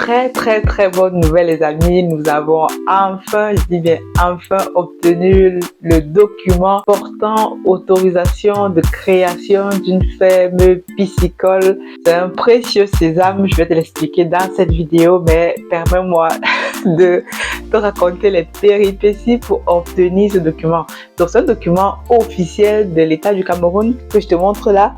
très bonne nouvelle les amis, nous avons enfin, je dis bien enfin, obtenu le document portant autorisation de création d'une ferme piscicole. C'est un précieux sésame, je vais te l'expliquer dans cette vidéo, mais permets-moi de te raconter les péripéties pour obtenir ce document. Donc c'est un document officiel de l'État du Cameroun que je te montre là.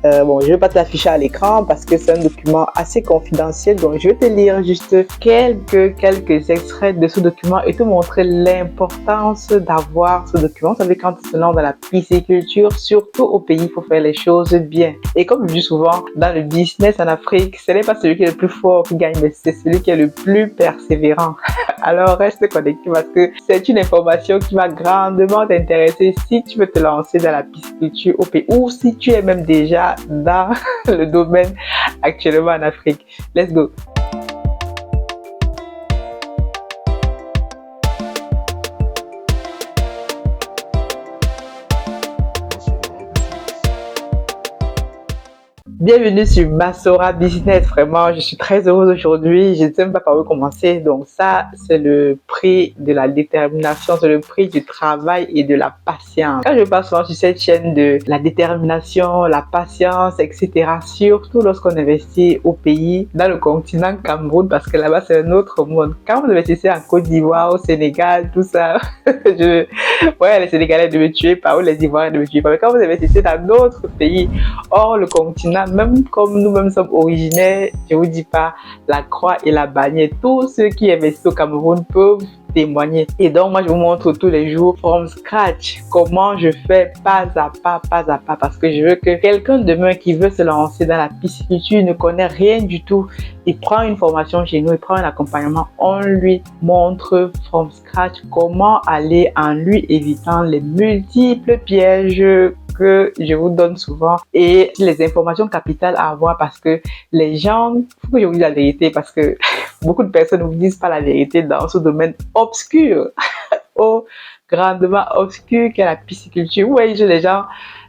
Bon, je ne vais pas t'afficher à l'écran parce que c'est un document assez confidentiel, donc je vais te lire juste quelques extraits de ce document et te montrer l'importance d'avoir ce document. Vous savez, quand on se lance dans la pisciculture, surtout au pays, il faut faire les choses bien. Et comme je dis souvent, dans le business en Afrique, ce n'est pas celui qui est le plus fort qui gagne, mais c'est celui qui est le plus persévérant. Alors reste connecté parce que c'est une information qui va grandement t'intéresser si tu veux te lancer dans la pisciculture au pays ou si tu es même déjà dans le domaine actuellement en Afrique. Let's go! Bienvenue sur Masora Business. Vraiment, je suis très heureuse aujourd'hui. Je ne sais même pas par où commencer. Donc ça, c'est le prix de la détermination, c'est le prix du travail et de la patience. Quand je parle souvent sur cette chaîne de la détermination, la patience, etc., surtout lorsqu'on investit au pays, dans le continent Cameroun, parce que là-bas, c'est un autre monde. Quand vous investissez en Côte d'Ivoire, au Sénégal, tout ça, ouais, les Sénégalais de me tuer pas ou les Ivoiriens de me tuer pas. Mais quand vous investissez dans d'autres pays, hors le continent, même comme nous-mêmes sommes originaires, je vous dis pas la croix et la bannière. Tous ceux qui investissent au Cameroun peuvent témoigner. Et donc, moi, je vous montre tous les jours, from scratch, comment je fais pas à pas, parce que je veux que quelqu'un demain qui veut se lancer dans la pisciculture, ne connaît rien du tout, il prend une formation chez nous, il prend un accompagnement, on lui montre from scratch comment aller en lui évitant les multiples pièges que je vous donne souvent et les informations capitales à avoir parce que les gens, faut que je vous dise la vérité parce que beaucoup de personnes ne vous disent pas la vérité dans ce domaine obscur, oh, grandement obscur qu'est la pisciculture. Vous voyez les gens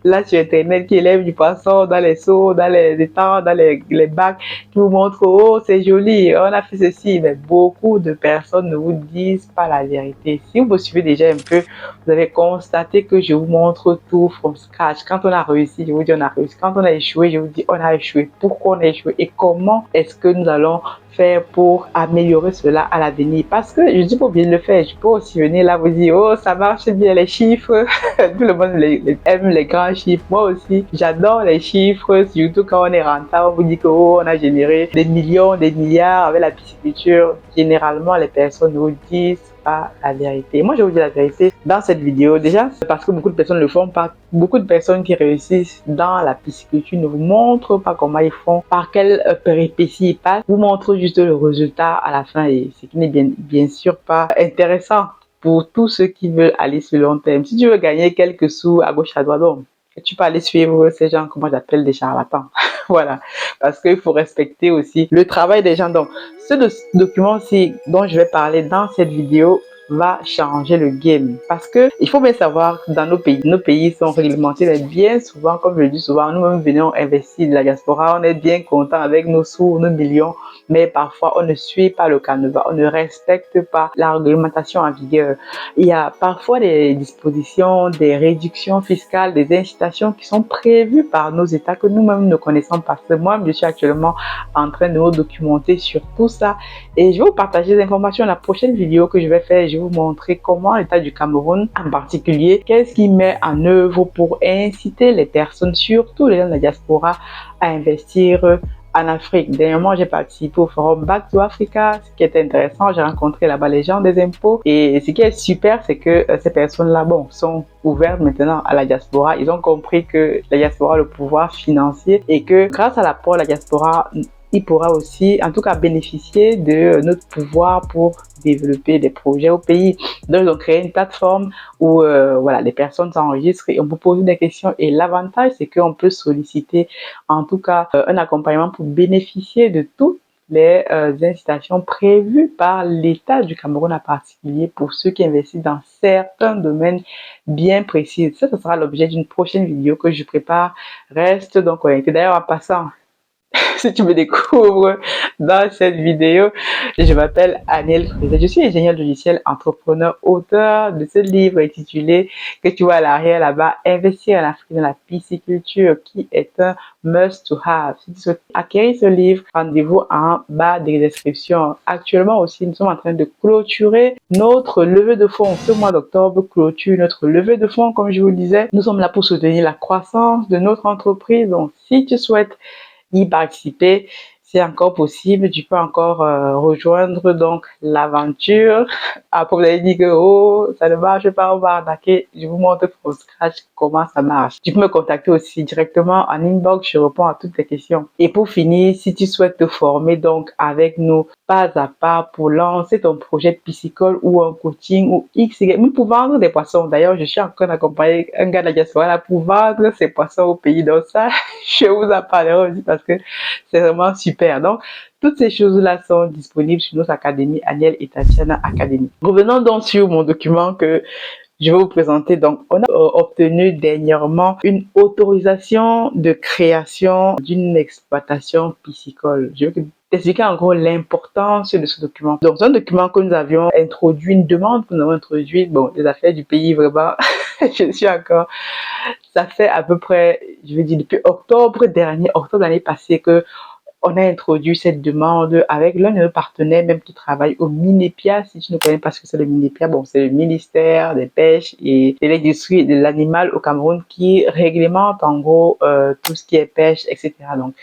là sur internet qui élèvent du poisson dans les seaux, dans les étangs, dans les bacs, qui vous montrent oh c'est joli, on a fait ceci, mais beaucoup de personnes ne vous disent pas la vérité. Si vous me suivez déjà un peu, vous avez constaté que je vous montre tout from scratch. Quand on a réussi, je vous dis on a réussi. Quand on a échoué, je vous dis on a échoué. Pourquoi on a échoué et comment est-ce que nous allons faire pour améliorer cela à l'avenir. Parce que je dis pour bien le faire, je peux aussi venir là vous dire oh ça marche bien les chiffres, tout le monde aime les grands chiffres, moi aussi j'adore les chiffres, surtout quand on est rentable, on vous dit que oh, on a généré des millions, des milliards avec la pisciculture. Généralement les personnes nous disent pas la vérité. Moi je vous dis la vérité dans cette vidéo déjà parce que beaucoup de personnes le font pas. Beaucoup de personnes qui réussissent dans la pisciculture ne vous montrent pas comment ils font, par quelles péripéties ils passent, vous montrent juste le résultat à la fin et ce qui n'est bien sûr pas intéressant pour tous ceux qui veulent aller sur le long terme. Si tu veux gagner quelques sous à gauche à droite, donc tu peux aller suivre ces gens, comment j'appelle, des charlatans. Voilà, parce qu'il faut respecter aussi le travail des gens. Donc, ce document-ci dont je vais parler dans cette vidéo va changer le game. Parce que il faut bien savoir que dans nos pays sont réglementés, mais bien souvent, comme je le dis souvent, nous-mêmes venons investir de la diaspora, on est bien content avec nos sous, nos millions, mais parfois on ne suit pas le canevas, on ne respecte pas la réglementation en vigueur. Il y a parfois des dispositions, des réductions fiscales, des incitations qui sont prévues par nos États que nous-mêmes ne connaissons pas. Moi, je suis actuellement en train de me documenter sur tout ça et je vais vous partager des informations. La prochaine vidéo que je vais faire, je vais vous montrer comment l'État du Cameroun en particulier, qu'est-ce qu'il met en œuvre pour inciter les personnes, surtout les gens de la diaspora, à investir en Afrique. Dernièrement, j'ai participé au forum Back to Africa, ce qui est intéressant. J'ai rencontré là-bas les gens des impôts et ce qui est super, c'est que ces personnes-là, bon, sont ouvertes maintenant à la diaspora. Ils ont compris que la diaspora a le pouvoir financier et que grâce à l'apport de la diaspora, il pourra aussi, en tout cas, bénéficier de notre pouvoir pour développer des projets au pays. Donc, ils ont créé une plateforme où voilà, les personnes s'enregistrent et on peut poser des questions. Et l'avantage, c'est qu'on peut solliciter, en tout cas, un accompagnement pour bénéficier de toutes les incitations prévues par l'État du Cameroun en particulier pour ceux qui investissent dans certains domaines bien précis. Ça, ce sera l'objet d'une prochaine vidéo que je prépare. Reste donc connecté. D'ailleurs, en passant, Si tu me découvres dans cette vidéo, je m'appelle Aniel Frisé. Je suis ingénieur logiciel, entrepreneur, auteur de ce livre intitulé que tu vois à l'arrière là-bas, Investir en Afrique dans la pisciculture, qui est un must to have. Si tu souhaites acquérir ce livre, rendez-vous en bas des descriptions. Actuellement aussi, nous sommes en train de clôturer notre levée de fonds. Ce mois d'octobre clôture notre levée de fonds, comme je vous le disais. Nous sommes là pour soutenir la croissance de notre entreprise. Donc, si tu souhaites y participer, c'est encore possible. Tu peux encore rejoindre donc l'aventure. Après, vous avez dit que oh, ça ne marche pas, on va attaquer. Je vous montre from scratch comment ça marche. Tu peux me contacter aussi directement en inbox. Je réponds à toutes tes questions. Et pour finir, si tu souhaites te former donc avec nous pas à pas pour lancer ton projet piscicole ou un coaching ou X, Y, même pour vendre des poissons. D'ailleurs, je suis en train d'accompagner un gars de la diaspora là pour vendre ses poissons au pays. Donc ça, je vous en parlerai aussi parce que c'est vraiment super. Donc, toutes ces choses-là sont disponibles sur notre académie, Aniel et Tatiana Academy. Revenons donc sur mon document que je vais vous présenter. Donc, on a obtenu dernièrement une autorisation de création d'une exploitation piscicole. Je vais t'expliquer en gros l'importance de ce document. Donc, c'est un document que nous avions introduit, une demande que nous avons introduite, bon, les affaires du pays, vraiment, je suis encore, ça fait à peu près, je vais dire, depuis octobre dernier, octobre l'année passée, que on a introduit cette demande avec l'un de nos partenaires même qui travaille au MINEPIA. Si tu ne connais pas ce que c'est le MINEPIA, bon, c'est le ministère des Pêches et de l'Industrie de l'Animal au Cameroun qui réglemente en gros tout ce qui est pêche, etc. Donc,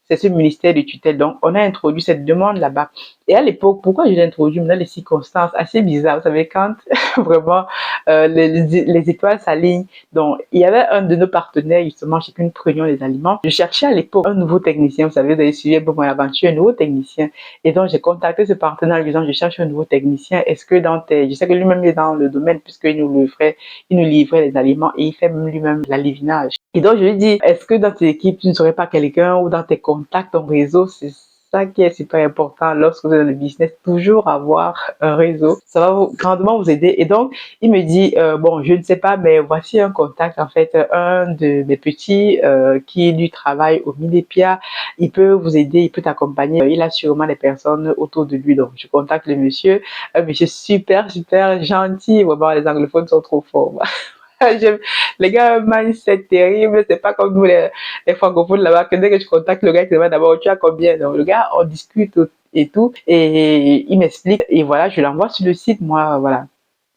c'est ce ministère de tutelle. Donc, on a introduit cette demande là-bas. Et à l'époque, pourquoi je l'ai introduit dans les circonstances assez bizarres? Vous savez, quand vraiment les étoiles s'alignent. Donc, il y avait un de nos partenaires, justement, chez qui nous prenions les aliments. Je cherchais à l'époque un nouveau technicien. Vous savez, vous avez suivi un peu mon aventure, un nouveau technicien. Et donc, j'ai contacté ce partenaire en lui disant, je cherche un nouveau technicien. Est-ce que dans tes... Je sais que lui-même est dans le domaine puisqu'il nous livrait les aliments et il fait même lui-même l'alivinage. Et donc, je lui dis, est-ce que dans tes équipes, tu ne serais pas quelqu'un ou dans tes contacts, ton réseau, c'est ça qui est super important lorsque vous êtes dans le business, toujours avoir un réseau. Ça va grandement vous aider. Et donc, il me dit, bon, je ne sais pas, mais voici un contact, en fait, un de mes petits qui lui travaille au Minepia. Il peut vous aider, il peut t'accompagner. Il a sûrement des personnes autour de lui. Donc, je contacte le monsieur. Un monsieur super, super gentil. Vraiment, les anglophones sont trop forts. Les gars, un mindset terrible, c'est pas comme nous les francophones là-bas, que dès que tu contactes le gars, il te demande d'abord tu as combien. Donc le gars, on discute et tout, et il m'explique, et voilà, je l'envoie sur le site, moi, voilà.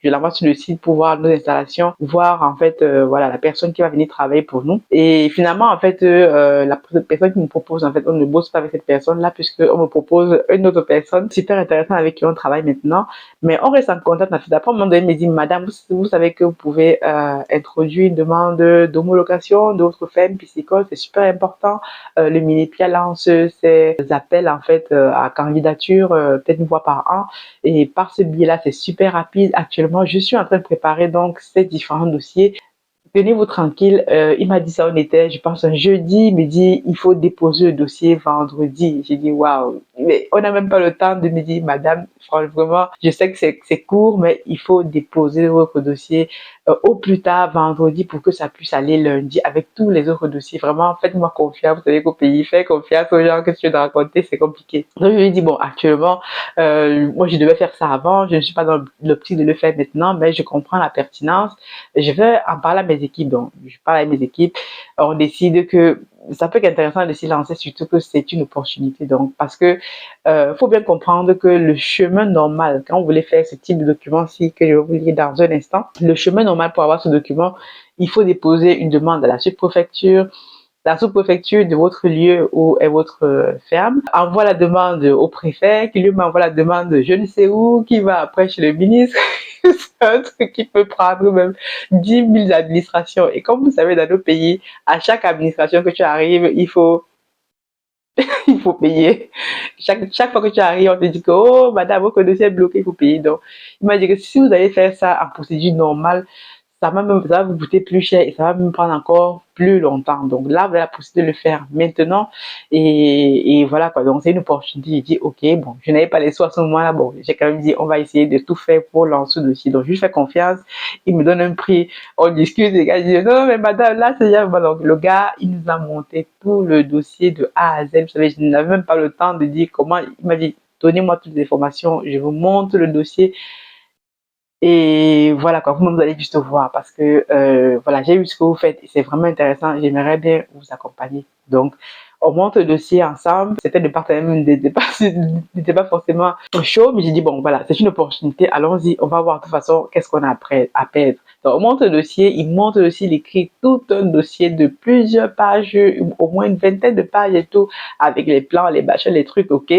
Je l'envoie sur le site pour voir nos installations, voir en fait voilà la personne qui va venir travailler pour nous. Et finalement en fait la personne qui nous propose en fait on ne bosse pas avec cette personne là puisque on me propose une autre personne super intéressante avec qui on travaille maintenant. Mais on reste en contact. Après un moment donné il me dit madame vous savez que vous pouvez introduire une demande d'homologation d'autres fermes piscicoles, c'est super important. Le Minepia lance ses appels en fait à candidature peut-être une fois par an et par ce biais là c'est super rapide. Actuellement je suis en train de préparer donc ces différents dossiers. Tenez-vous tranquille, il m'a dit ça, on était, je pense, un jeudi, il me dit, il faut déposer le dossier vendredi. J'ai dit, waouh, mais on n'a même pas le temps de me dire, madame, franchement, je sais que c'est court, mais il faut déposer votre dossier au plus tard vendredi pour que ça puisse aller lundi avec tous les autres dossiers. Vraiment, faites-moi confiance, vous savez qu'au pays, faites confiance aux gens que tu veux raconter, c'est compliqué. Donc, je lui ai dit, bon, actuellement, moi, je devais faire ça avant, je ne suis pas dans l'optique de le faire maintenant, mais je comprends la pertinence. Je vais en parler à mes équipes. Donc, je parle avec mes équipes. On décide que ça peut être intéressant de s'y lancer, surtout que c'est une opportunité. Donc, parce que faut bien comprendre que le chemin normal, quand vous voulez faire ce type de document-ci, que je vais vous lire dans un instant, le chemin normal pour avoir ce document, il faut déposer une demande à la sous-préfecture. La sous-préfecture de votre lieu où est votre ferme envoie la demande au préfet, qui lui m'envoie la demande je ne sais où, qui va après chez le ministre. C'est un truc qui peut prendre même 10 000 administrations. Et comme vous savez, dans nos pays, à chaque administration que tu arrives, il faut payer. Chaque fois que tu arrives, on te dit que, oh, madame, votre dossier est bloqué, il faut payer. Donc, il m'a dit que si vous allez faire ça en procédure normale, ça va vous coûter plus cher et ça va me prendre encore plus longtemps. Donc là, vous avez la possibilité de le faire maintenant et voilà quoi. Donc c'est une opportunité. J'ai dit ok, bon, je n'avais pas les sous à ce moment-là. Bon, j'ai quand même dit on va essayer de tout faire pour lancer le dossier. Donc je lui fais confiance. Il me donne un prix. On discute. Les gars disent non mais madame là c'est déjà bon. Donc le gars il nous a monté tout le dossier de A à Z. Vous savez, je n'avais même pas le temps de dire comment. Il m'a dit donnez-moi toutes les informations. Je vous montre le dossier. Et voilà quoi, vous allez juste voir parce que voilà, j'ai vu ce que vous faites et c'est vraiment intéressant. J'aimerais bien vous accompagner. Donc, on monte le dossier ensemble. C'était de partenaires même n'était pas forcément chaud, mais j'ai dit bon voilà, c'est une opportunité. Allons-y, on va voir de toute façon qu'est-ce qu'on a à perdre. Donc, on monte le dossier. Il monte le dossier, il écrit tout un dossier de plusieurs pages, au moins une vingtaine de pages et tout, avec les plans, les machins, les trucs, ok.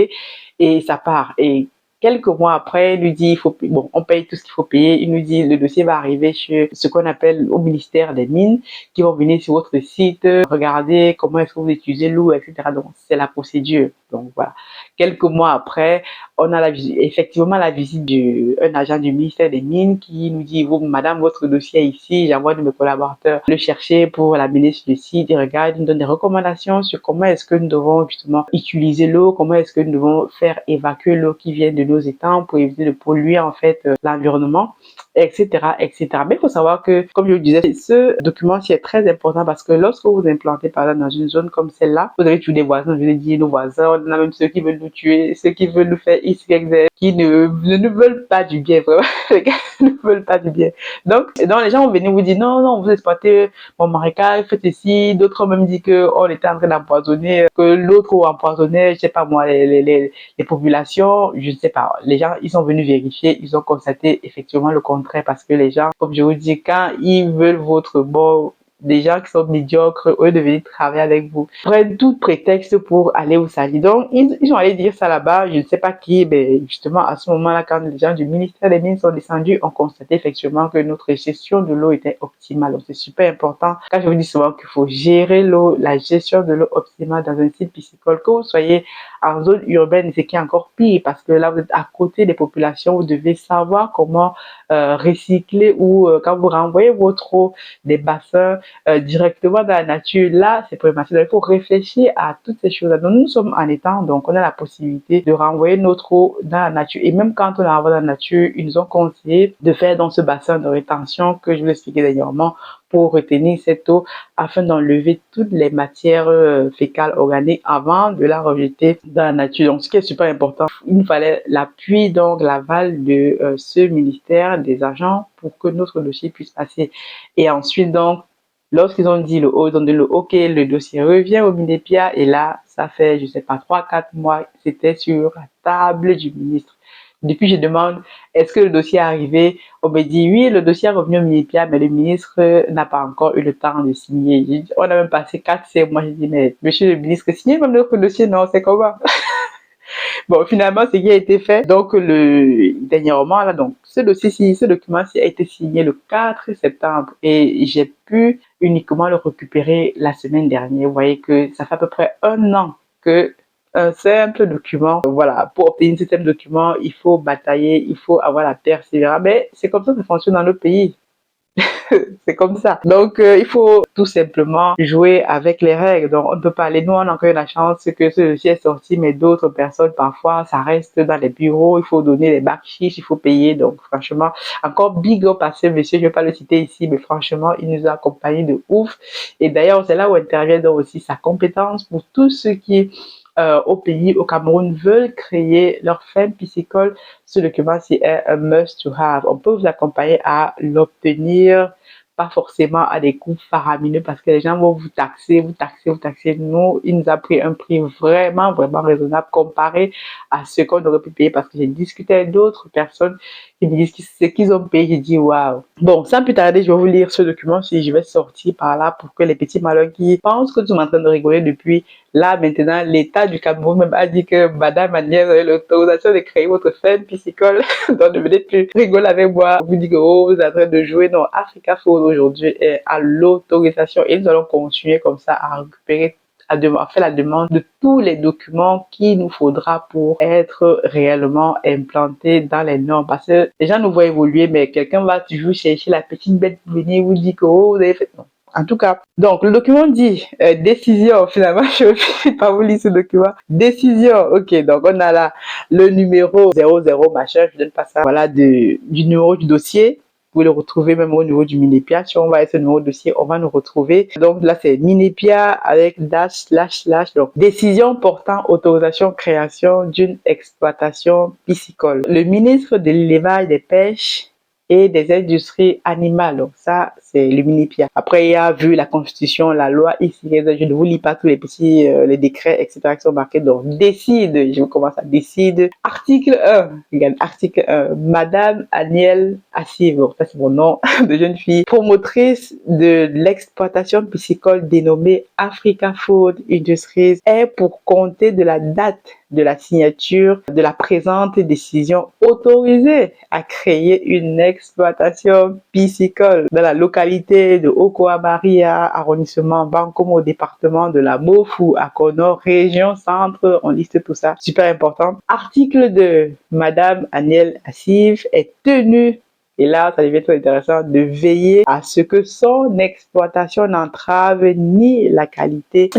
Et ça part. Et quelques mois après, il nous dit, bon, on paye tout ce qu'il faut payer. Il nous dit, le dossier va arriver chez ce qu'on appelle au ministère des Mines, qui vont venir sur votre site, regarder comment est-ce que vous utilisez l'eau, etc. Donc, c'est la procédure. Donc, voilà. Quelques mois après, on a effectivement la visite d'un agent du ministère des Mines qui nous dit, vous, madame, votre dossier est ici. J'envoie de mes collaborateurs le chercher pour l'amener sur le site. Il regarde, il nous donne des recommandations sur comment est-ce que nous devons justement utiliser l'eau, comment est-ce que nous devons faire évacuer l'eau qui vient de nos étangs pour éviter de polluer en fait l'environnement, etc., etc. Mais il faut savoir que, comme je vous disais, ce document-ci est très important parce que lorsque vous implantez par exemple dans une zone comme celle-là, vous avez tous des voisins, je vous ai dit, nos voisins, on a même ceux qui veulent nous tuer, ceux qui veulent nous faire X, Y, Z, qui ne veulent pas du bien, vraiment. Les gars ne veulent pas du bien. Donc, les gens vont venir vous dire, non, non, vous exploitez mon marécage, faites ici. D'autres ont même dit qu'on était en train d'empoisonner, que l'autre empoisonnait, je sais pas moi, les populations, je ne sais pas. Les gens, ils sont venus vérifier, ils ont constaté effectivement le contraire parce que les gens, comme je vous dis, quand ils veulent votre bon, des gens qui sont médiocres, eux, de venir travailler avec vous, prennent tout prétexte pour aller vous salir. Donc, ils sont allés dire ça là-bas, je ne sais pas qui, mais justement, à ce moment-là, quand les gens du ministère des Mines sont descendus, on constaté effectivement que notre gestion de l'eau était optimale. Donc, c'est super important. Quand je vous dis souvent qu'il faut gérer l'eau, la gestion de l'eau optimale dans un site piscicole, que vous soyez en zone urbaine, c'est qui est encore pire parce que là, vous êtes à côté des populations, vous devez savoir comment recycler ou quand vous renvoyez votre eau des bassins directement dans la nature, là, c'est problématique. Donc, il faut réfléchir à toutes ces choses-là. Donc, nous sommes en étang, donc on a la possibilité de renvoyer notre eau dans la nature. Et même quand on la renvoie dans la nature, ils nous ont conseillé de faire dans ce bassin de rétention que je vous expliquais dernièrement pour retenir cette eau afin d'enlever toutes les matières fécales organiques avant de la rejeter dans la nature. Donc, ce qui est super important, il nous fallait l'appui, donc l'aval de ce ministère des agents pour que notre dossier puisse passer. Et ensuite, donc, lorsqu'ils ont dit ils ont donné le OK, le dossier revient au Minepia et là, ça fait, je sais pas, 3-4 mois, c'était sur la table du ministre. Depuis, je demande, est-ce que le dossier est arrivé? On me dit, oui, le dossier est revenu au Minepia, mais le ministre n'a pas encore eu le temps de signer. On a même passé 4-5 mois. J'ai dit, mais monsieur le ministre, signez même notre dossier? Non, c'est comment? Bon, finalement, ce qui a été fait. Donc, dernièrement, là, donc, ce dossier-ci, ce document-ci a été signé le 4 septembre et j'ai pu uniquement le récupérer la semaine dernière. Vous voyez que ça fait à peu près 1 an que un simple document, voilà, pour obtenir ce simple document, il faut batailler, il faut avoir la persévérance. Mais c'est comme ça que ça fonctionne dans le pays. C'est comme ça. Donc, il faut tout simplement jouer avec les règles. Donc, on ne peut pas aller. Nous, on a encore eu la chance que ce dossier est sorti, mais d'autres personnes, parfois, ça reste dans les bureaux. Il faut donner les bacs-chiches, il faut payer. Donc, franchement, encore big up à ce monsieur. Je ne vais pas le citer ici, mais franchement, il nous a accompagnés de ouf. Et d'ailleurs, c'est là où intervient donc aussi sa compétence pour tout ce qui au pays, au Cameroun, veulent créer leur ferme piscicole. Ce document-ci est un must to have. On peut vous accompagner à l'obtenir, pas forcément à des coûts faramineux parce que les gens vont vous taxer, vous taxer, vous taxer. Nous, il nous a pris un prix vraiment, vraiment raisonnable comparé à ce qu'on aurait pu payer parce que j'ai discuté avec d'autres personnes qui me disent ce qu'ils ont payé. J'ai dit waouh. Bon, sans plus tarder, je vais vous lire ce document si je vais sortir par là pour que les petits malins qui pensent que nous sommes en train de rigoler depuis là, maintenant, l'État du Cameroun même a dit que Madame Agnès a l'autorisation de créer votre ferme piscicole. Donc, ne venez plus rigoler avec moi. Vous dites que oh, vous êtes en train de jouer. Non, Africa Food aujourd'hui est à l'autorisation et nous allons continuer comme ça à récupérer fait la demande de tous les documents qu'il nous faudra pour être réellement implanté dans les normes. Parce que les gens nous voient évoluer, mais quelqu'un va toujours chercher la petite bête pour venir vous dire que oh, vous avez fait... Non. En tout cas, donc le document dit décision, finalement je ne vais pas vous lire ce document. Décision, ok, donc on a là le numéro 00 machin, je donne pas ça, voilà, du numéro du dossier. Vous pouvez le retrouver même au niveau du Minepia. Si on va à ce numéro de dossier, on va nous retrouver. Donc là, c'est Minepia avec //. Donc, décision portant autorisation création d'une exploitation piscicole. Le ministre de l'élevage, des pêches et des industries animales. Donc ça, c'est le Minepia. Après, il y a vu la constitution, la loi ici. Je ne vous lis pas tous les petits, les décrets, etc. qui sont marqués. Donc, décide. Je commence à décide. Article 1. Regarde, article 1. Madame Aniel Assive. Bon, ça, c'est mon nom de jeune fille. Promotrice de l'exploitation piscicole dénommée Africa Food Industries est pour compter de la date de la signature de la présente décision autorisée à créer une exploitation piscicole dans la localité de Okoa-Maria, arrondissement Bankomo, département de la Mofu, à Kono, région centre, on liste tout ça, super important. Article 2, Madame Aniel Assive est tenue, et là, ça devient très intéressant, de veiller à ce que son exploitation n'entrave ni la quantité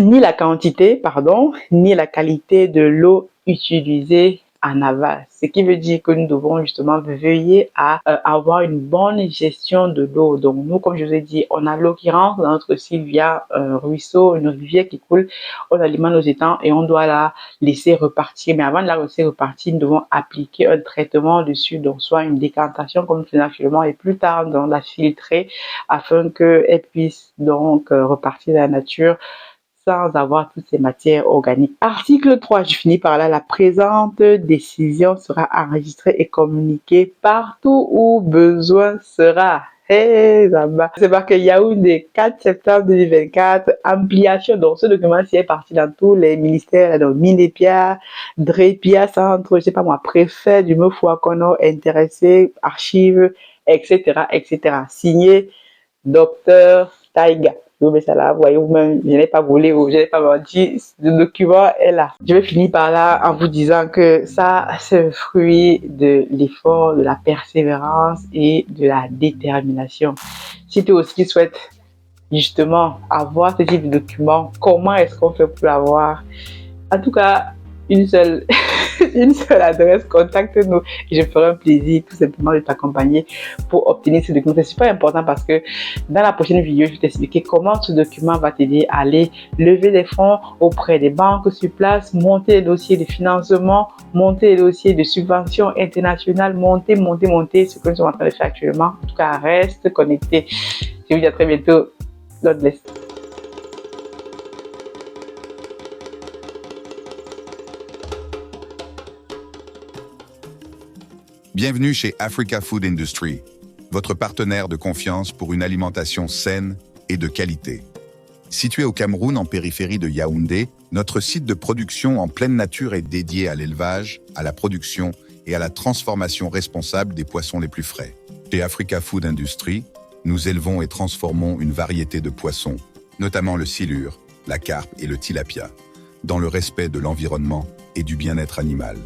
de l'eau utilisée en aval. Ce qui veut dire que nous devons justement veiller à avoir une bonne gestion de l'eau. Donc nous, comme je vous ai dit, on a l'eau qui rentre dans notre site via un ruisseau, une rivière qui coule, on alimente nos étangs et on doit la laisser repartir. Mais avant de la laisser repartir, nous devons appliquer un traitement dessus, donc soit une décantation comme nous faisons actuellement et plus tard dans la filtrer afin qu'elle puisse donc repartir dans la nature sans avoir toutes ces matières organiques. Article 3, je finis par là. La présente décision sera enregistrée et communiquée partout où besoin sera. Hey, c'est marqué Yaoundé, 4 septembre 2024, ampliation. Donc, ce document-ci est parti dans tous les ministères, donc Minepia, Drepia, centre, je sais pas moi, préfet du Mefou Kono, intéressé, archives, etc., etc. Signé, docteur Taïga. Vous mettez ça là, voyez vous-même, je n'ai pas volé, je n'ai pas menti, le document est là. Je vais finir par là en vous disant que ça, c'est le fruit de l'effort, de la persévérance et de la détermination. Si tu aussi souhaites justement avoir ce type de document, comment est-ce qu'on fait pour l'avoir? En tout cas, une seule adresse, contacte-nous et je ferai un plaisir tout simplement de t'accompagner pour obtenir ce document. C'est super important parce que dans la prochaine vidéo, je vais t'expliquer comment ce document va t'aider à aller lever des fonds auprès des banques sur place, monter les dossiers de financement, monter les dossiers de subvention internationale, monter ce que nous sommes en train de faire actuellement. En tout cas, reste connecté. Je vous dis à très bientôt. God bless. Bienvenue chez Africa Food Industry, votre partenaire de confiance pour une alimentation saine et de qualité. Situé au Cameroun en périphérie de Yaoundé, notre site de production en pleine nature est dédié à l'élevage, à la production et à la transformation responsable des poissons les plus frais. Chez Africa Food Industry, nous élevons et transformons une variété de poissons, notamment le silure, la carpe et le tilapia, dans le respect de l'environnement et du bien-être animal.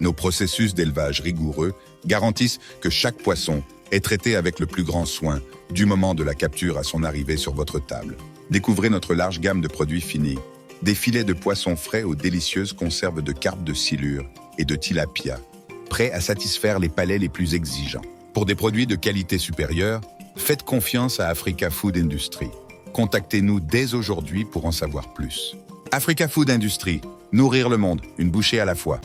Nos processus d'élevage rigoureux garantissent que chaque poisson est traité avec le plus grand soin du moment de la capture à son arrivée sur votre table. Découvrez notre large gamme de produits finis, des filets de poissons frais aux délicieuses conserves de carpe de silure et de tilapia, prêts à satisfaire les palais les plus exigeants. Pour des produits de qualité supérieure, faites confiance à Africa Food Industry. Contactez-nous dès aujourd'hui pour en savoir plus. Africa Food Industry, nourrir le monde, une bouchée à la fois.